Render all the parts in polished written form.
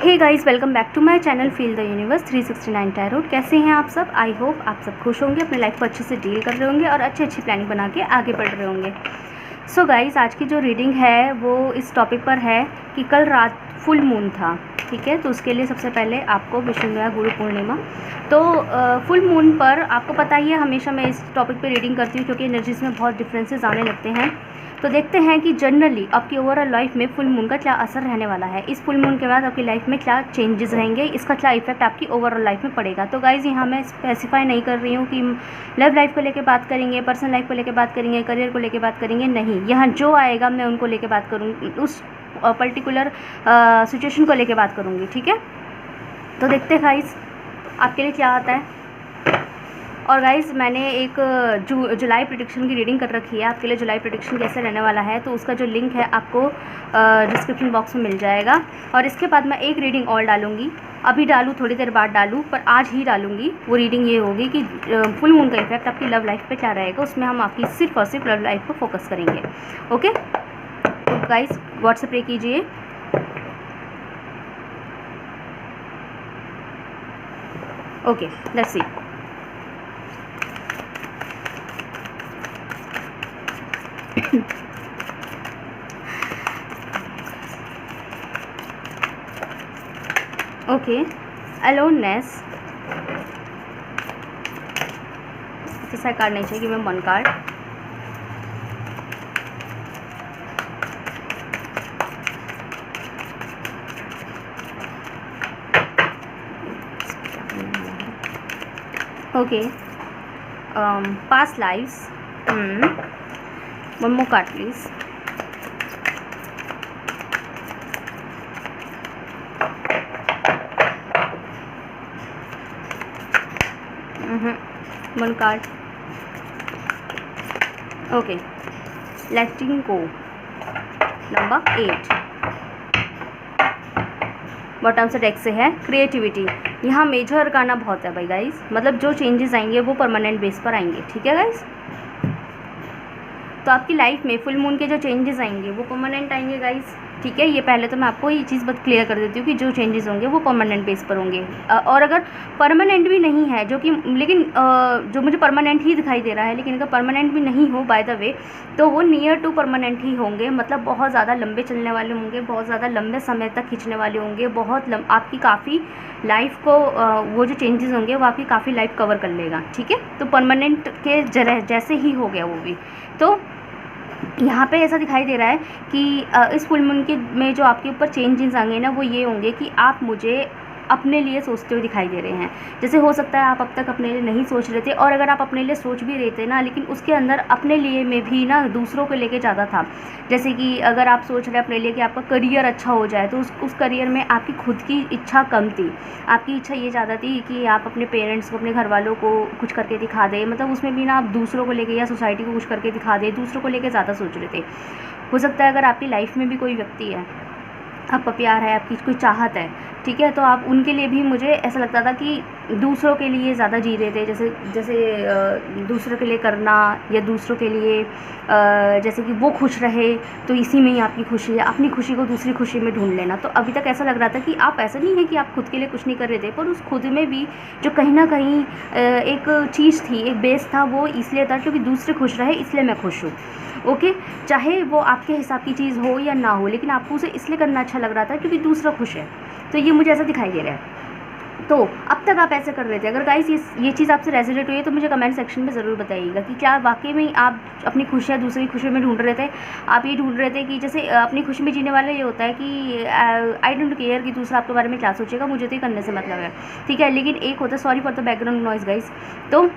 Hey guys, welcome back to my channel feel the universe 369 tarot. कैसे हैं आप सब? आई होप आप सब खुश होंगे, अपने लाइफ को अच्छे से डील कर रहे होंगे और अच्छी प्लानिंग बना के आगे बढ़ रहे होंगे। सो गाइस, आज की जो रीडिंग है वो इस टॉपिक पर है कि कल रात फुल मून था, ठीक है। तो उसके लिए सबसे पहले आपको विष्णु गुरु पूर्णिमा। तो फुल मून पर आपको पता ही है, हमेशा मैं इस टॉपिक पे रीडिंग करती हूँ क्योंकि एनर्जीज़ में बहुत डिफरेंसेस आने लगते हैं। तो देखते हैं कि जनरली आपकी ओवरऑल लाइफ में फुल मून का क्या असर रहने वाला है। इस फुल मून के बाद आपकी लाइफ में क्या चेंजेस रहेंगे, इसका क्या इफेक्ट आपकी ओवरऑल लाइफ में पड़ेगा। तो गाइज, यहाँ मैं स्पेसिफाई नहीं कर रही हूँ कि लव लाइफ को लेकर बात करेंगे, पर्सनल लाइफ को लेकर बात करेंगे, करियर को लेकर बात करेंगे, नहीं। यहाँ जो आएगा मैं उनको लेकर बात करूँगी, उस पर्टिकुलर सिचुएशन को लेकर बात करूँगी, ठीक है। तो देखते हैं गाइज आपके लिए क्या आता है। और गाइज़, मैंने एक जुलाई प्रेडिक्शन की रीडिंग कर रखी है आपके लिए। जुलाई प्रेडिक्शन कैसे रहने वाला है तो उसका जो लिंक है आपको डिस्क्रिप्शन बॉक्स में मिल जाएगा। और इसके बाद मैं एक रीडिंग और डालूंगी, अभी डालूँ थोड़ी देर बाद डालूँ, पर आज ही डालूंगी। वो रीडिंग ये होगी कि फुल मून का इफेक्ट आपकी लव लाइफ पे क्या रहेगा। उसमें हम आपकी सिर्फ और सिर्फ लव लाइफ पर फोकस करेंगे, ओके। तो गाइज़, गॉड से प्रे कीजिए। Okay, let's see. Okay, aloneness. ऐसा कार्ड नहीं चाहिए कि मैं one card. Okay, past lives. One more card please. One card. Okay, letting go number 8। Bottom से डेक से है क्रिएटिविटी। यहाँ मेजर गाना बहुत है भाई गाइस, मतलब जो चेंजेस आएंगे वो परमानेंट बेस पर आएंगे, ठीक है गाइस। तो आपकी लाइफ में फुल मून के जो चेंजेस आएंगे वो परमानेंट आएंगे गाइस, ठीक है। ये पहले तो मैं आपको ये चीज़ बस क्लियर कर देती हूँ कि जो चेंजेस होंगे वो परमानेंट बेस पर होंगे। और अगर परमानेंट भी नहीं है, जो कि लेकिन जो मुझे परमानेंट ही दिखाई दे रहा है, लेकिन अगर परमानेंट भी नहीं हो बाय द वे, तो वो नियर टू परमानेंट ही होंगे। मतलब बहुत ज़्यादा लंबे चलने वाले होंगे, बहुत ज़्यादा लंबे समय तक खींचने वाले होंगे, आपकी काफ़ी लाइफ को वो जो चेंजेस होंगे वो आपकी काफ़ी लाइफ कवर कर लेगा, ठीक है। तो परमानेंट के जैसे ही हो गया वो भी। तो यहाँ पे ऐसा दिखाई दे रहा है कि इस फुल मून के में जो आपके ऊपर चेंजेस आएंगे ना, वो ये होंगे कि आप मुझे अपने लिए सोचते हुए दिखाई दे रहे हैं। जैसे हो सकता है आप अब तक अपने लिए नहीं सोच रहे थे, और अगर आप अपने लिए सोच भी रहे थे ना, लेकिन उसके अंदर अपने लिए में भी ना दूसरों को लेके ज़्यादा था। जैसे कि अगर आप सोच रहे हैं अपने लिए कि आपका करियर अच्छा हो जाए, तो उस करियर में आपकी खुद की इच्छा कम थी। आपकी इच्छा ये ज़्यादा थी कि आप अपने पेरेंट्स को, अपने घर वालों को कुछ करके दिखा दें। मतलब उसमें भी ना आप दूसरों को लेके या सोसाइटी को कुछ करके दिखा दें, दूसरों को लेके ज़्यादा सोच रहे थे। हो सकता है अगर आपकी लाइफ में भी कोई व्यक्ति है, आपका प्यार है, आपकी कोई चाहत है, ठीक है, तो आप उनके लिए भी, मुझे ऐसा लगता था कि दूसरों के लिए ज़्यादा जी रहे थे। जैसे दूसरों के लिए करना, या दूसरों के लिए जैसे कि वो खुश रहे तो इसी में ही आपकी खुशी है, अपनी खुशी को दूसरी खुशी में ढूंढ लेना। तो अभी तक ऐसा लग रहा था कि आप, ऐसा नहीं है कि आप खुद के लिए कुछ नहीं कर रहे थे, पर उस खुद में भी जो कहीं ना कहीं एक चीज़ थी, एक बेस था, वो इसलिए था क्योंकि दूसरे खुश रहे इसलिए मैं खुश हूँ, ओके। चाहे वो आपके हिसाब की चीज़ हो या ना हो, लेकिन आपको उसे इसलिए करना अच्छा लग रहा था क्योंकि दूसरा खुश है। तो ये मुझे ऐसा दिखाई दे रहा है। तो अब तक आप ऐसे कर रहे थे। अगर गाइस ये चीज़ आपसे रेजोनेट हुई है तो मुझे कमेंट सेक्शन में ज़रूर बताइएगा कि क्या वाकई में आप अपनी खुशियाँ दूसरी खुशी में ढूंढ रहे थे। आप ये ढूंढ रहे थे कि जैसे अपनी खुशी में जीने वाले ये होता है कि आई डोंट केयर कि दूसरा आपके बारे में क्या सोचेगा, मुझे तो ये करने से मतलब है, ठीक है। लेकिन एक होता है, sorry for the background noise guys. तो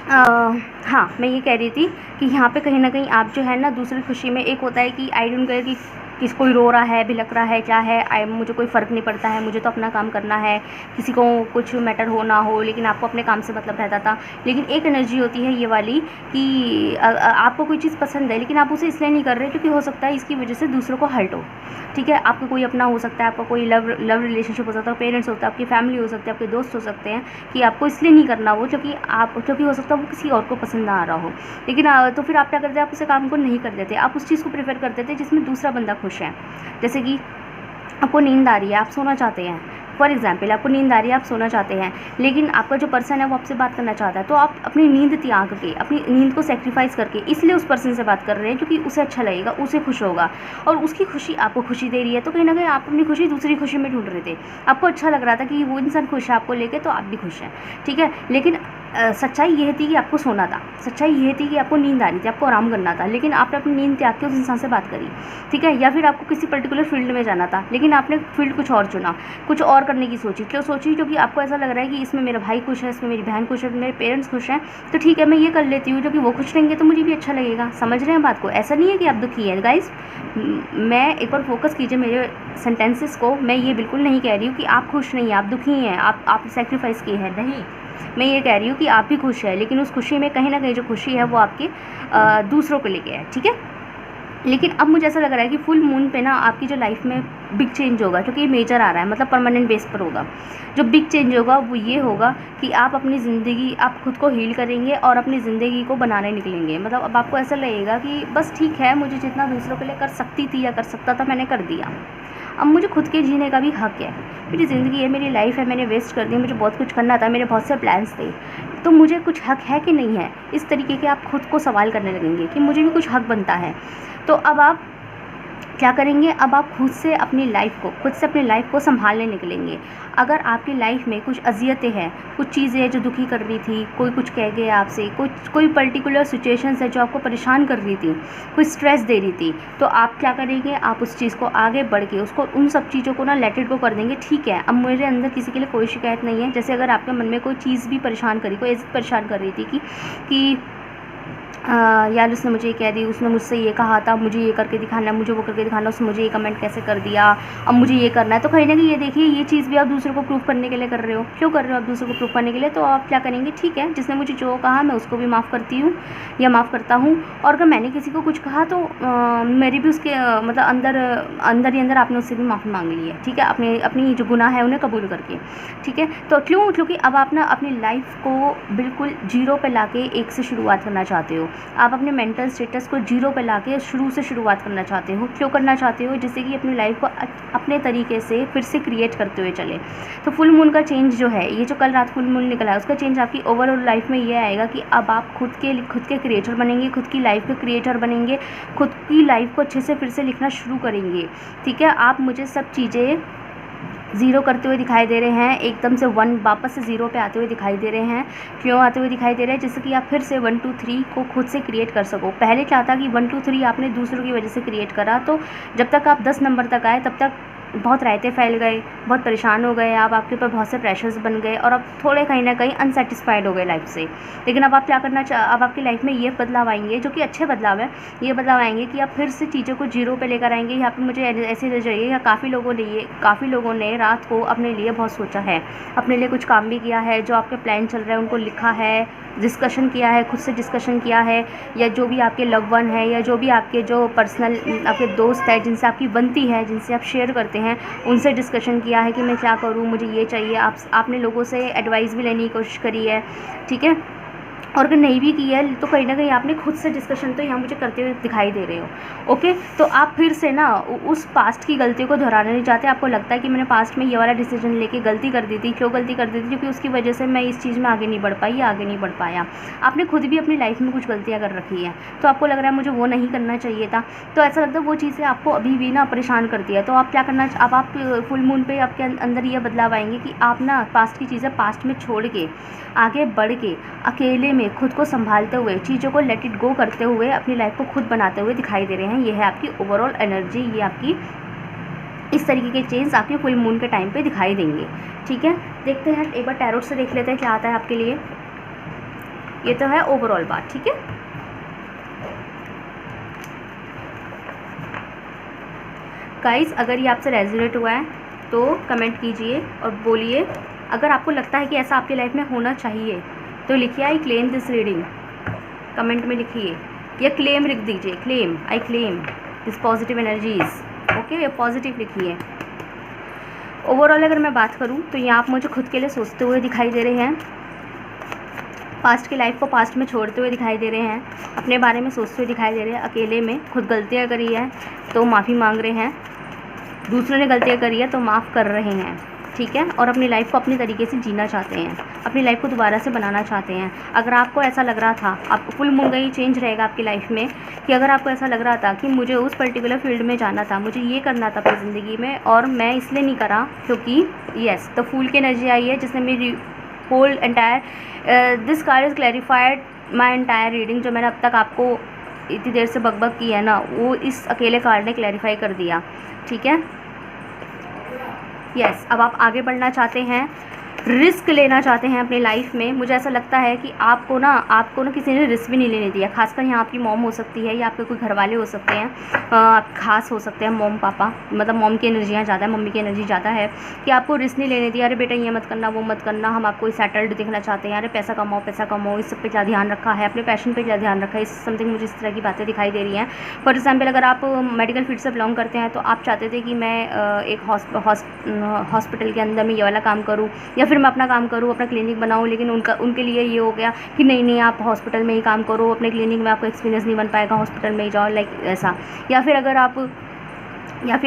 हाँ, मैं ये कह रही थी कि यहाँ पे कहीं ना कहीं आप जो है ना दूसरी खुशी में, एक होता है कि आई डोंट केयर कि किस कोई रो रहा है, बिलक रहा है, क्या है, मुझे कोई फ़र्क नहीं पड़ता है, मुझे तो अपना काम करना है, किसी को कुछ मैटर हो ना हो, लेकिन आपको अपने काम से मतलब रहता था। लेकिन एक एनर्जी होती है ये वाली कि आपको कोई चीज़ पसंद है, लेकिन आप उसे इसलिए नहीं कर रहे क्योंकि हो सकता है इसकी वजह से दूसरों को हर्ट हो, ठीक है। आपका कोई अपना हो सकता है, आपका कोई लव रिलेशनशिप हो सकता है, पेरेंट्स होता है, आपकी फैमिली हो सकती है, आपके दोस्त हो सकते हैं, कि आपको इसलिए नहीं करना वो क्योंकि हो सकता है वो किसी और को पसंद ना आ रहा हो। लेकिन तो फिर आप क्या करते हैं, आप उस काम को नहीं कर देते, आप उस चीज़ को प्रेफर करते थे जिसमें दूसरा बंदा खुश है। जैसे कि आपको नींद आ रही है, आप सोना चाहते हैं, फॉर एग्जाम्पल आपको नींद आ रही है, आप सोना चाहते हैं, लेकिन आपका जो पर्सन है वो आपसे बात करना चाहता है, तो आप अपनी नींद त्याग के, अपनी नींद को सेक्रीफाइस करके इसलिए उस पर्सन से बात कर रहे हैं क्योंकि उसे अच्छा लगेगा, उसे खुश होगा, और उसकी खुशी आपको खुशी दे रही है। तो कहीं ना कहीं आप अपनी खुशी दूसरी खुशी में ढूंढ रहे थे, आपको अच्छा लग रहा था कि वो इंसान खुश है आपको लेके, तो आप भी खुश हैं, ठीक है। लेकिन सच्चाई ये थी कि आपको सोना था, सच्चाई ये थी कि आपको नींद आ रही थी, आपको आराम करना था, लेकिन आपने अपनी नींद त्याग के उस इंसान से बात करी, ठीक है। या फिर आपको किसी पर्टिकुलर फील्ड में जाना था, लेकिन आपने फील्ड कुछ और चुना, कुछ और करने की सोची। क्यों सोची? क्योंकि आपको ऐसा लग रहा है कि इसमें मेरा भाई खुश है, इसमें मेरी बहन खुश है, मेरे पेरेंट्स खुश हैं, तो ठीक है मैं ये कर लेती हूँ, क्योंकि वो खुश रहेंगे तो मुझे भी अच्छा लगेगा। समझ रहे हैं बात को? ऐसा नहीं है कि आप दुखी हैं गाइस, मैं एक बार फोकस कीजिए मेरे सेंटेंसेस को। मैं ये बिल्कुल नहीं कह रही हूँ कि आप खुश नहीं हैं, आप दुखी हैं, आप सेक्रीफाइस किए हैं, नहीं। मैं ये कह रही हूँ कि आप भी खुश हैं, लेकिन उस खुशी में कहीं ना कहीं जो खुशी है वो आपकी दूसरों को लेके है, ठीक है। लेकिन अब मुझे ऐसा लग रहा है कि फुल मून पे ना आपकी जो लाइफ में बिग चेंज होगा, क्योंकि ये मेजर आ रहा है, मतलब परमानेंट बेस पर होगा। जो बिग चेंज होगा वो ये होगा कि आप अपनी ज़िंदगी, आप खुद को हील करेंगे और अपनी ज़िंदगी को बनाने निकलेंगे। मतलब अब आपको ऐसा लगेगा कि बस ठीक है, मुझे जितना दूसरों के लिए कर सकती थी या कर सकता था मैंने कर दिया, अब मुझे खुद के जीने का भी हक है। मेरी ज़िंदगी है, मेरी लाइफ है, मैंने वेस्ट कर दी, मुझे बहुत कुछ करना था, मेरे बहुत से प्लान्स थे, तो मुझे कुछ हक है कि नहीं है। इस तरीके के आप खुद को सवाल करने लगेंगे कि मुझे भी कुछ हक बनता है। तो अब आप क्या करेंगे? अब आप खुद से अपनी लाइफ को संभालने निकलेंगे। अगर आपकी लाइफ में कुछ अज़ियतें हैं, कुछ चीज़ें जो दुखी कर रही थी, कोई कुछ कह गया आपसे, कोई पर्टिकुलर सिचुएशंस है जो आपको परेशान कर रही थी, कोई स्ट्रेस दे रही थी, तो आप क्या करेंगे? आप उस चीज़ को आगे बढ़ के उसको, उन सब चीज़ों को ना लेट इट गो कर देंगे। ठीक है, अब मेरे अंदर किसी के लिए कोई शिकायत नहीं है। जैसे अगर आपके मन में कोई चीज़ भी परेशान करी, कोई ऐसी परेशान कर रही थी कि यार उसने मुझे कह दी, उसने मुझसे ये कहा था, मुझे ये करके दिखाना है, मुझे वो करके दिखाना, उसने मुझे ये कमेंट कैसे कर दिया, अब मुझे ये करना है। तो कहीं ना कहीं ये देखिए, ये चीज़ भी आप दूसरों को प्रूफ करने के लिए कर रहे हो। क्यों कर रहे हो आप दूसरों को प्रूफ करने के लिए? तो आप क्या करेंगे? ठीक है, जिसने मुझे जो कहा मैं उसको भी माफ़ करती हूँ या माफ़ करता हूँ, और अगर मैंने किसी को कुछ कहा तो मेरी भी उसके मतलब अंदर ही अंदर आपने उससे भी माफ़ी मांग ली है, ठीक है, अपनी जो गुनाह है उन्हें कबूल करके, ठीक है। तो क्योंकि अब आप ना अपनी लाइफ को बिल्कुल जीरो पे लाके एक से शुरुआत करना चाहते हो। आप अपने मेंटल स्टेटस को जीरो पे लाके शुरू से शुरुआत करना चाहते हो। क्यों करना चाहते हो? जिससे कि अपनी लाइफ को अपने तरीके से फिर से क्रिएट करते हुए चले। तो फुल मून का चेंज जो है, ये जो कल रात फुल मून निकला है, उसका चेंज आपकी ओवरऑल लाइफ में ये आएगा कि अब आप खुद के क्रिएटर बनेंगे, खुद की लाइफ के क्रिएटर बनेंगे, खुद की लाइफ को अच्छे से फिर से लिखना शुरू करेंगे, ठीक है। आप मुझे सब चीज़ें ज़ीरो करते हुए दिखाई दे रहे हैं, एकदम से वन वापस से ज़ीरो पे आते हुए दिखाई दे रहे हैं। क्यों आते हुए दिखाई दे रहे हैं? जैसे कि आप फिर से 1 2 3 को खुद से क्रिएट कर सको। पहले क्या था कि 1 2 3 आपने दूसरों की वजह से क्रिएट करा, तो जब तक आप 10 नंबर तक आए तब तक बहुत रायते फैल गए, बहुत परेशान हो गए आप, आपके ऊपर बहुत से प्रेशर्स बन गए और अब थोड़े कहीं ना कहीं अनसेटिस्फाइड हो गए लाइफ से। लेकिन अब आप क्या करना अब आपकी लाइफ में ये बदलाव आएंगे जो कि अच्छे बदलाव है। ये बदलाव आएंगे कि आप फिर से चीज़ों को जीरो पे लेकर आएंगे। यहाँ पे मुझे ऐसे नजर चाहिए, या काफ़ी लोगों ने रात को अपने लिए बहुत सोचा है, अपने लिए कुछ काम भी किया है, जो आपके प्लान चल रहे हैं उनको लिखा है, डिस्कशन किया है, खुद से डिस्कशन किया है, या जो भी आपके लव वन है, या जो भी आपके जो पर्सनल आपके दोस्त है जिनसे आपकी बनती है, जिनसे आप शेयर करते हैं, उनसे डिस्कशन किया है कि मैं क्या करूं, मुझे ये चाहिए। आपने लोगों से एडवाइस भी लेने की कोशिश करी है, ठीक है। और अगर नहीं भी की है तो कहीं ना कहीं आपने खुद से डिस्कशन तो यहाँ मुझे करते हुए दिखाई दे रहे हो। ओके, तो आप फिर से ना उस पास्ट की गलतियों को दोहराना नहीं चाहते। आपको लगता है कि मैंने पास्ट में ये वाला डिसीजन लेके गलती कर दी थी। क्यों गलती कर दी थी? क्योंकि उसकी वजह से मैं इस चीज़ में आगे नहीं बढ़ पाई या आगे नहीं बढ़ पाया। आपने खुद भी अपनी लाइफ में कुछ गलतियाँ कर रखी हैं, तो आपको लग रहा है मुझे वो नहीं करना चाहिए था। तो ऐसा लगता है वो चीज़ें आपको अभी भी ना परेशान करती है। तो आप क्या करना, अब आप फुल मून पे आपके अंदर ये बदलाव आएंगे कि आप ना पास्ट की चीज़ें पास्ट में छोड़ के आगे बढ़ के अकेले में खुद को संभालते हुए, चीज़ों को लेट इट गो करते हुए अपनी लाइफ को खुद बनाते हुए दिखाई दे रहे हैं। ये है आपकी ओवरऑल एनर्जी, ये आपकी इस तरीके के चेंज आपके फुल मून के टाइम पे दिखाई देंगे, ठीक है। देखते हैं, एक बार टैरोट से देख लेते हैं क्या आता है आपके लिए। ये तो है ओवरऑल बात, ठीक है। गाइस, अगर ये आपसे रेजोनेट हुआ है तो कमेंट कीजिए और बोलिए। अगर आपको लगता है कि ऐसा आपकी लाइफ में होना चाहिए तो लिखिए I claim this reading, comment में लिखिए, या क्लेम लिख दीजिए, claim, I claim this positive energies. Okay, या पॉजिटिव लिखिए। ओवरऑल अगर मैं बात करूं तो यहाँ आप मुझे खुद के लिए सोचते हुए दिखाई दे रहे हैं, पास्ट की लाइफ को पास्ट में छोड़ते हुए दिखाई दे रहे हैं, अपने बारे में सोचते हुए दिखाई दे रहे हैं, अकेले में खुद गलतियाँ करी है तो माफ़ी मांग रहे हैं, दूसरों ने गलतियाँ करी है तो माफ़ कर रहे हैं, ठीक है, और अपनी लाइफ को अपनी तरीके से जीना चाहते हैं, अपनी लाइफ को दोबारा से बनाना चाहते हैं। अगर आपको ऐसा लग रहा था, आप फुल मून का ये चेंज रहेगा आपकी लाइफ में कि अगर आपको ऐसा लग रहा था कि मुझे उस पर्टिकुलर फील्ड में जाना था, मुझे ये करना था अपनी ज़िंदगी में और मैं इसलिए नहीं करा क्योंकि यस, द फूल की एनर्जी आई है जिसने मेरी whole entire this card is clarified my entire reading. जो मैंने अब तक आपको इतनी देर से बकबक की है ना, वो इस अकेले कार्ड ने क्लैरिफाई कर दिया, ठीक है। यस, अब आप आगे बढ़ना चाहते हैं, रिस्क लेना चाहते हैं अपनी लाइफ में। मुझे ऐसा लगता है कि आपको ना किसी ने रिस्क भी नहीं लेने दिया। खासकर यहाँ आपकी मॉम हो सकती है या आपके कोई घर वाले हो सकते हैं, आप खास हो सकते हैं मॉम पापा, मतलब मॉम की एनर्जियाँ ज़्यादा है, मम्मी की एनर्जी ज़्यादा है कि आपको रिस्क नहीं लेने दिया। अरे बेटा ये मत करना, वो मत करना, हम आपको सेटल्ड दिखना चाहते हैं, अरे पैसा कमाओ, इस सब पे ज़्यादा ध्यान रखा है, अपने पैशन पे ज़्यादा ध्यान रखा है, इस समथिंग मुझे इस तरह की बातें दिखाई दे रही हैं। फॉर एग्जाम्पल अगर आप मेडिकल फील्ड से बिलोंग करते हैं तो आप चाहते थे कि मैं एक हॉस्पिटल के अंदर में ये वाला काम करूँ या फिर मैं अपना काम करूँ, अपना क्लिनिक बनाऊँ, लेकिन उनके लिए ये हो गया कि नहीं आप हॉस्पिटल में ही काम करो, अपने क्लिनिक में आपको एक्सपीरियंस नहीं बन पाएगा, हॉस्पिटल में ही जाओ, लाइक ऐसा। या फिर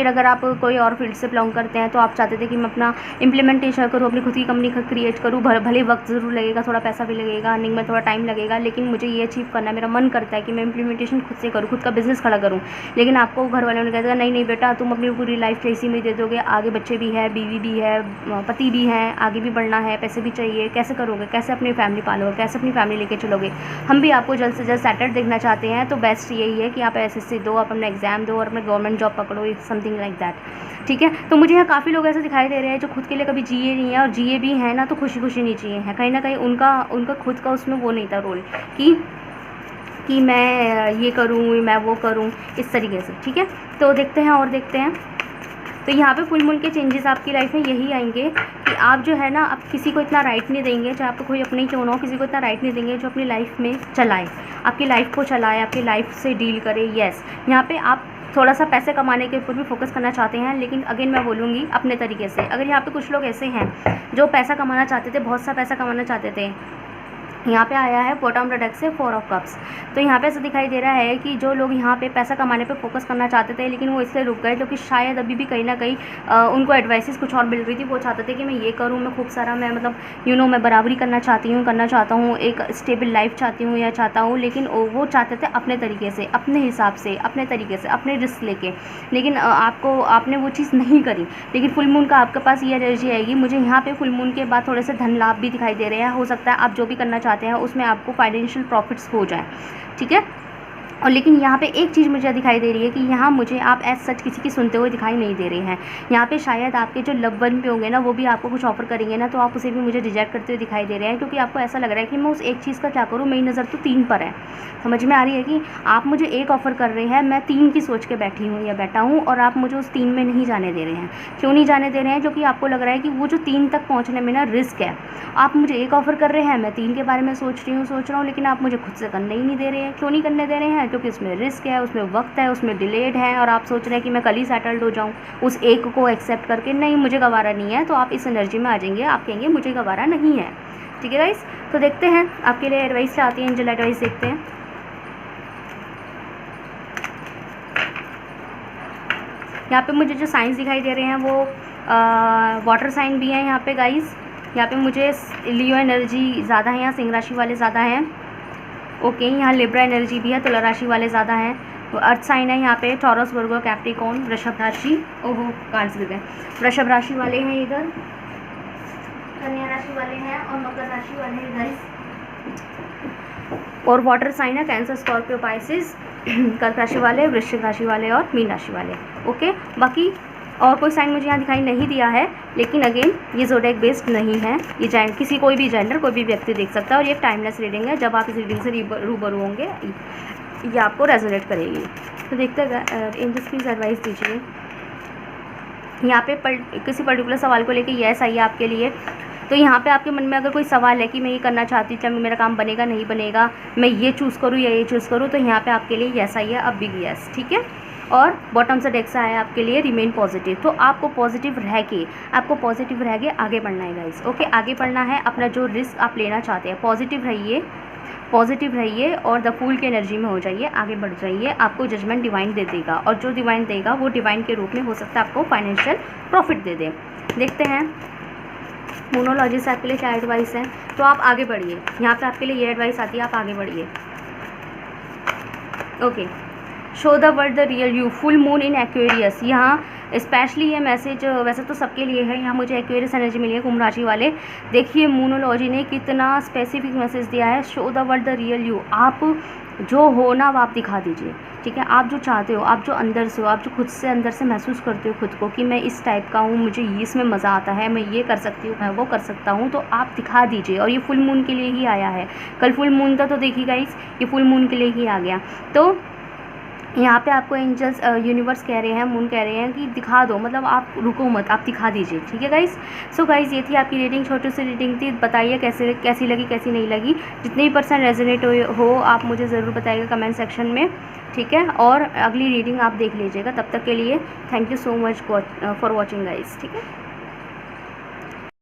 अगर आप कोई और फील्ड से बिलोंग करते हैं तो आप चाहते थे कि मैं अपना इम्प्लीमेंटेशन करूँ, अपनी खुद की कंपनी क्रिएट करूँ, भले वक्त ज़रूर लगेगा, थोड़ा पैसा भी लगेगा, अर्निंग में थोड़ा टाइम लगेगा, लेकिन मुझे ये अचीव करना है, मेरा मन करता है कि मैं इम्प्लीमेंटेशन खुद से करूँ, खुद का बिज़नेस खड़ा करूँ। लेकिन आपको घर वालों ने कहा था नहीं बेटा, तुम अपनी पूरी लाइफ इसी में दे दोगे, आगे बच्चे भी है, बीवी भी है, पति भी हैं, आगे भी बढ़ना है, पैसे भी चाहिए, कैसे करोगे, कैसे अपनी फैमिली पालोगे, कैसे अपनी फैमिली लेके चलोगे। हम भी आपको जल्द से जल्द सेटल्ड देखना चाहते हैं, तो बेस्ट यही है कि आप SSC दो, आप अपना एग्ज़ाम दो और अपना गवर्नमेंट जॉब पकड़ो, समथिंग लाइक दैट, ठीक है। तो मुझे यहाँ काफ़ी लोग ऐसे दिखाई दे रहे हैं जो खुद के लिए कभी जिए नहीं है, और जिए भी हैं ना तो खुशी नहीं जिए हैं। कहीं ना कहीं उनका खुद का उसमें वो नहीं था रोल कि मैं ये करूँ, मैं वो करूँ, इस तरीके से, ठीक है। तो देखते हैं। तो यहाँ पे फुल मून के चेंजेस आपकी लाइफ में यही आएंगे कि आप जो है ना, आप किसी को इतना राइट नहीं देंगे, चाहे आपको कोई अपने ही क्यों ना हो, किसी को इतना राइट नहीं देंगे जो अपनी लाइफ में चलाए, आपकी लाइफ को चलाए, आपकी लाइफ से डील करे। यस, यहाँ पे आप थोड़ा सा पैसे कमाने के ऊपर भी फोकस करना चाहते हैं, लेकिन अगेन मैं बोलूँगी अपने तरीके से। अगर यहाँ पे कुछ लोग ऐसे हैं जो पैसा कमाना चाहते थे, बहुत सा पैसा कमाना चाहते थे, यहाँ पे आया है बॉटम ऑफ द डेक से 4 ऑफ कप्स। तो यहाँ पे ऐसा दिखाई दे रहा है कि जो लोग यहाँ पे पैसा कमाने पे फोकस करना चाहते थे लेकिन वो इसलिए रुक गए क्योंकि शायद अभी भी कहीं ना कहीं उनको एडवाइसेस कुछ और मिल रही थी। वो चाहते थे कि मैं ये करूँ, मैं खूब सारा, मैं मतलब मैं बराबरी करना चाहता हूँ, एक स्टेबल लाइफ चाहती हूँ या चाहता हूँ, लेकिन वो चाहते थे अपने तरीके से, अपने हिसाब से, अपने तरीके से, अपने रिस्क लेके। लेकिन आपने वो चीज़ नहीं करी। लेकिन फुल मून का आपके पास ये एनर्जी आएगी। मुझे यहाँ पे फुल मून के बाद थोड़े से धन लाभ भी दिखाई दे रहे हैं। हो सकता है आप जो भी करना चाहते हैं उसमें आपको फाइनेंशियल प्रॉफिट्स हो जाए, ठीक है। और लेकिन यहाँ पे एक चीज़ मुझे दिखाई दे रही है कि यहाँ मुझे आप एज सच किसी की सुनते हुए दिखाई नहीं दे रहे हैं। यहाँ पे शायद आपके जो लव वन पे होंगे ना, वो भी आपको कुछ ऑफर करेंगे ना, तो आप उसे भी मुझे रिजेक्ट करते हुए दिखाई दे रहे हैं, क्योंकि आपको ऐसा लग रहा है कि मैं उस एक चीज़ का क्या करूँ, मेरी नज़र तो 3 पर है। समझ में आ रही है कि आप मुझे एक ऑफ़र कर रहे हैं, मैं 3 की सोच के बैठी हूँ या बैठा हूँ, और आप मुझे उस 3 में नहीं जाने दे रहे हैं। क्यों नहीं जाने दे रहे हैं? क्योंकि आपको लग रहा है कि वो जो 3 तक पहुँचने में ना रिस्क है। आप मुझे एक ऑफ़र कर रहे हैं, मैं 3 के बारे में सोच रहा हूँ, लेकिन आप मुझे खुद से करने ही नहीं दे रहे हैं। क्यों नहीं करने दे रहे हैं? क्योंकि उसमें रिस्क है, उसमें वक्त है, उसमें डिलेड है, और आप सोच रहे हैं कि मैं कल ही सेटल्ड हो जाऊँ उस एक को एक्सेप्ट करके। नहीं, मुझे गवारा नहीं है। तो आप इस एनर्जी में आ जाएंगे, आप कहेंगे मुझे गवारा नहीं है, ठीक है गाइस। तो देखते हैं आपके लिए एडवाइस क्या आती है, एंजल एडवाइस देखते हैं। यहाँ पे मुझे जो साइंस दिखाई दे रहे हैं वो वाटर साइन भी है यहाँ पे गाइस। यहाँ पे मुझे लियो एनर्जी ज़्यादा है, यहाँ सिंह राशि वाले ज़्यादा हैं। ओके, यहाँ लिब्रा एनर्जी भी है, तुला राशि वाले ज़्यादा हैं। अर्थ साइन है यहाँ पे टॉरस, वर्गो, कैप्रिकॉर्न, वृषभ राशि, ओहो कार्ड्स गिर गए, वृषभ राशि वाले हैं इधर, कन्या राशि वाले हैं, और मकर राशि वाले हैं गाइस। और वाटर साइन है कैंसर, स्कॉर्पियो, पाइसिस, कर्क राशि वाले, वृश्चिक राशि वाले और मीन राशि वाले। ओके, बाकी और कोई साइन मुझे यहाँ दिखाई नहीं दिया है, लेकिन अगेन ये ज़ोडिएक बेस्ड नहीं है। ये कोई भी जेंडर, कोई भी व्यक्ति देख सकता है, और ये टाइमलेस रीडिंग है। जब आप इस रीडिंग से रूबरू होंगे ये आपको रेजोनेट करेगी। तो देखते हैं एंजल्स प्लीज़ एडवाइस दीजिए। यहाँ पे किसी पर्टिकुलर सवाल को लेके यस आई है आपके लिए। तो यहाँ पे आपके मन में अगर कोई सवाल है कि मैं ये करना चाहती हूँ, चाहे मेरा काम बनेगा नहीं बनेगा, मैं ये चूज़ करूँ या ये चूज़ करूँ, तो यहाँ पे आपके लिए यस आई है, अब बिग यस, ठीक है। और बॉटम से डेक से आया आपके लिए रिमेन पॉजिटिव। तो आपको पॉजिटिव रह के आगे बढ़ना है गाइस। ओके, आगे बढ़ना है, अपना जो रिस्क आप लेना चाहते हैं पॉजिटिव रहिए, पॉजिटिव रहिए और द फूल की एनर्जी में हो जाइए, आगे बढ़ जाइए। आपको जजमेंट डिवाइन दे देगा, और जो डिवाइन देगा वो डिवाइन के रूप में हो सकता है आपको फाइनेंशियल प्रॉफिट दे दे। देखते हैं मोनोलॉजी से आपके लिए क्या एडवाइस है। तो आप आगे बढ़िए, यहाँ पे आपके लिए ये एडवाइस आती है, आप आगे बढ़िए। Okay, show the world the real you, full moon in Aquarius. यहाँ स्पेशली ये मैसेज वैसे तो सबके लिए है, यहाँ मुझे एक्वेरियस एनर्जी मिली है, कुंभ राशि वाले। देखिए मोनोलॉजी ने कितना स्पेसिफिक मैसेज दिया है, show the world the real you. आप जो हो ना वो आप दिखा दीजिए, ठीक है। आप जो चाहते हो, आप जो अंदर से हो, आप जो खुद से अंदर से महसूस करते हो खुद को कि मैं इस टाइप का हूँ, मुझे इसमें मज़ा आता है, मैं ये कर सकती हूँ, मैं वो कर सकता हूँ, तो आप दिखा दीजिए। और ये फुल मून के लिए ही आया है, कल फुल मून था तो देखिए गाइस ये फुल मून के लिए ही आ गया। तो यहाँ पे आपको एंजल्स यूनिवर्स कह रहे हैं, मून कह रहे हैं कि दिखा दो, मतलब आप रुको मत, आप दिखा दीजिए, ठीक है गाइस। सो गाइस ये थी आपकी रीडिंग, छोटी सी रीडिंग थी। बताइए कैसी लगी, कैसी नहीं लगी। जितने भी पर्सन रेजोनेट हो आप मुझे ज़रूर बताइएगा कमेंट सेक्शन में, ठीक है। और अगली रीडिंग आप देख लीजिएगा। तब तक के लिए thank you so much for watching guys, ठीक है।